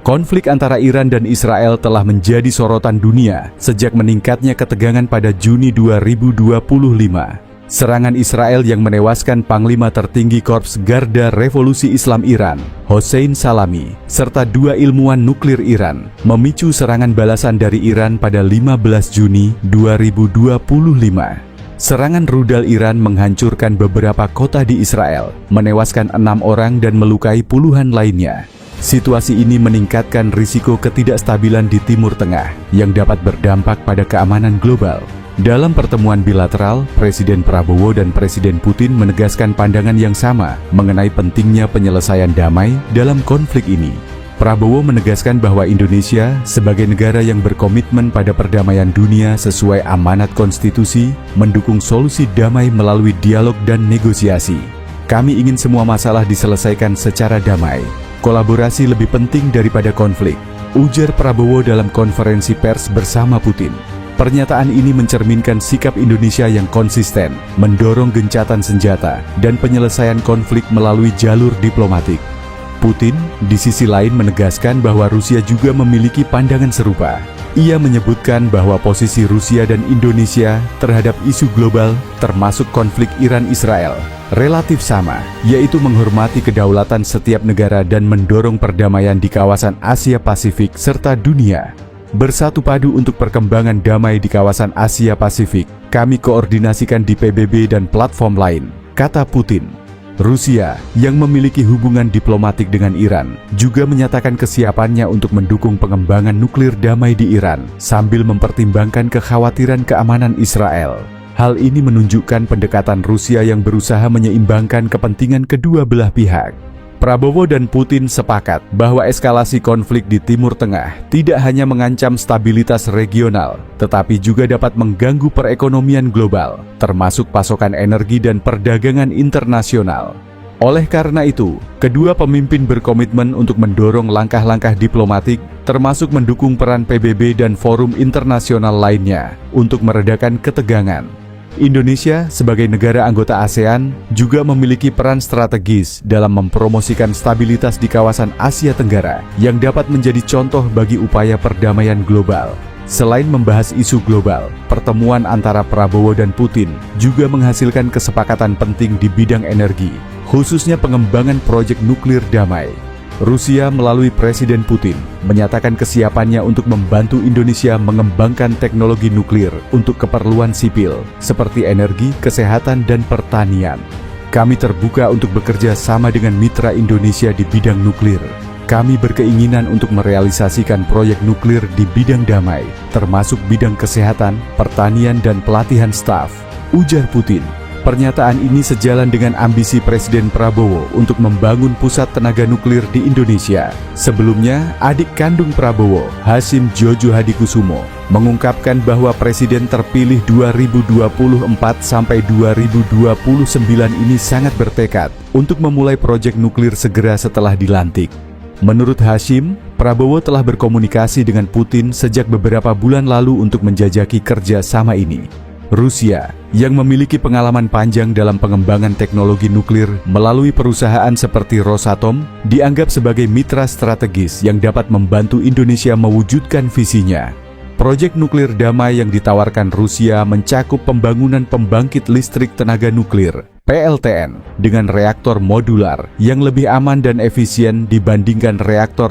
Konflik antara Iran dan Israel telah menjadi sorotan dunia sejak meningkatnya ketegangan pada Juni 2025. Serangan Israel yang menewaskan Panglima tertinggi Korps Garda Revolusi Islam Iran, Hossein Salami, serta 2 ilmuwan nuklir Iran, memicu serangan balasan dari Iran pada 15 Juni 2025. Serangan rudal Iran menghancurkan beberapa kota di Israel, menewaskan 6 orang dan melukai puluhan lainnya. Situasi ini meningkatkan risiko ketidakstabilan di Timur Tengah yang dapat berdampak pada keamanan global. Dalam pertemuan bilateral, Presiden Prabowo dan Presiden Putin menegaskan pandangan yang sama mengenai pentingnya penyelesaian damai dalam konflik ini. Prabowo menegaskan bahwa Indonesia sebagai negara yang berkomitmen pada perdamaian dunia sesuai amanat konstitusi, mendukung solusi damai melalui dialog dan negosiasi. Kami ingin semua masalah diselesaikan secara damai. Kolaborasi lebih penting daripada konflik, ujar Prabowo dalam konferensi pers bersama Putin. Pernyataan ini mencerminkan sikap Indonesia yang konsisten, mendorong gencatan senjata dan penyelesaian konflik melalui jalur diplomatik. Putin, di sisi lain, menegaskan bahwa Rusia juga memiliki pandangan serupa. Ia menyebutkan bahwa posisi Rusia dan Indonesia terhadap isu global, termasuk konflik Iran-Israel, relatif sama, yaitu menghormati kedaulatan setiap negara dan mendorong perdamaian di kawasan Asia Pasifik serta dunia. Bersatu padu untuk perkembangan damai di kawasan Asia Pasifik, kami koordinasikan di PBB dan platform lain, kata Putin. Rusia, yang memiliki hubungan diplomatik dengan Iran, juga menyatakan kesiapannya untuk mendukung pengembangan nuklir damai di Iran, sambil mempertimbangkan kekhawatiran keamanan Israel. Hal ini menunjukkan pendekatan Rusia yang berusaha menyeimbangkan kepentingan kedua belah pihak. Prabowo dan Putin sepakat bahwa eskalasi konflik di Timur Tengah tidak hanya mengancam stabilitas regional, tetapi juga dapat mengganggu perekonomian global, termasuk pasokan energi dan perdagangan internasional. Oleh karena itu, kedua pemimpin berkomitmen untuk mendorong langkah-langkah diplomatik, termasuk mendukung peran PBB dan forum internasional lainnya untuk meredakan ketegangan. Indonesia sebagai negara anggota ASEAN juga memiliki peran strategis dalam mempromosikan stabilitas di kawasan Asia Tenggara yang dapat menjadi contoh bagi upaya perdamaian global. Selain membahas isu global, pertemuan antara Prabowo dan Putin juga menghasilkan kesepakatan penting di bidang energi, khususnya pengembangan proyek nuklir damai. Rusia melalui Presiden Putin menyatakan kesiapannya untuk membantu Indonesia mengembangkan teknologi nuklir untuk keperluan sipil seperti energi, kesehatan, dan pertanian. Kami terbuka untuk bekerja sama dengan mitra Indonesia di bidang nuklir. Kami berkeinginan untuk merealisasikan proyek nuklir di bidang damai, termasuk bidang kesehatan, pertanian, dan pelatihan staf, ujar Putin. Pernyataan ini sejalan dengan ambisi Presiden Prabowo untuk membangun pusat tenaga nuklir di Indonesia. Sebelumnya, adik kandung Prabowo, Hasyim Jojo Hadikusumo, mengungkapkan bahwa Presiden terpilih 2024 sampai 2029 ini sangat bertekad untuk memulai proyek nuklir segera setelah dilantik. Menurut Hasyim, Prabowo telah berkomunikasi dengan Putin sejak beberapa bulan lalu untuk menjajaki kerjasama ini. Rusia, yang memiliki pengalaman panjang dalam pengembangan teknologi nuklir melalui perusahaan seperti Rosatom, dianggap sebagai mitra strategis yang dapat membantu Indonesia mewujudkan visinya. Proyek nuklir damai yang ditawarkan Rusia mencakup pembangunan pembangkit listrik tenaga nuklir, PLTN, dengan reaktor modular yang lebih aman dan efisien dibandingkan reaktor